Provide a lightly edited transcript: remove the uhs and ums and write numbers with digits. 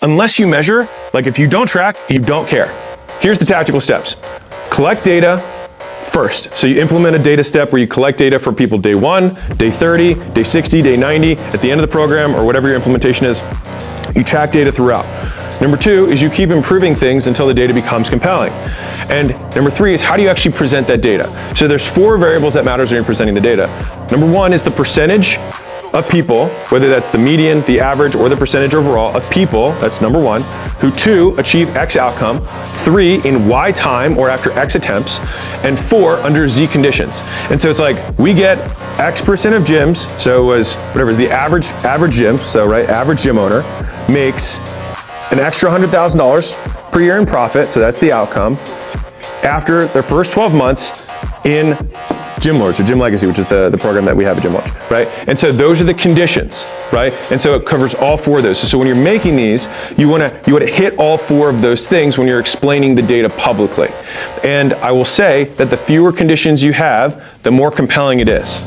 unless you measure, like if you don't track, you don't care. Here's the tactical steps. Collect data first. So you implement a data step where you collect data for people day 1, day 30, day 60, day 90, at the end of the program or whatever your implementation is. You track data throughout. Number 2 is you keep improving things until the data becomes compelling. And number 3 is how do you actually present that data? So there's 4 variables that matters when you're presenting the data. Number 1 is the percentage of people, whether that's the median, the average, or the percentage overall of people, that's number 1, who 2, achieve X outcome, 3, in Y time or after X attempts, and 4, under Z conditions. And so it's like, we get X percent of gyms, so it was, whatever is the average gym, so right, average gym owner makes an extra $100,000 per year in profit, so that's the outcome, after their first 12 months in Gym Lords, or Gym Legacy, which is the program that we have at Gym Lords, right? And so those are the conditions, right? And so it covers all 4 of those. So when you're making these, you wanna hit all 4 of those things when you're explaining the data publicly. And I will say that the fewer conditions you have, the more compelling it is.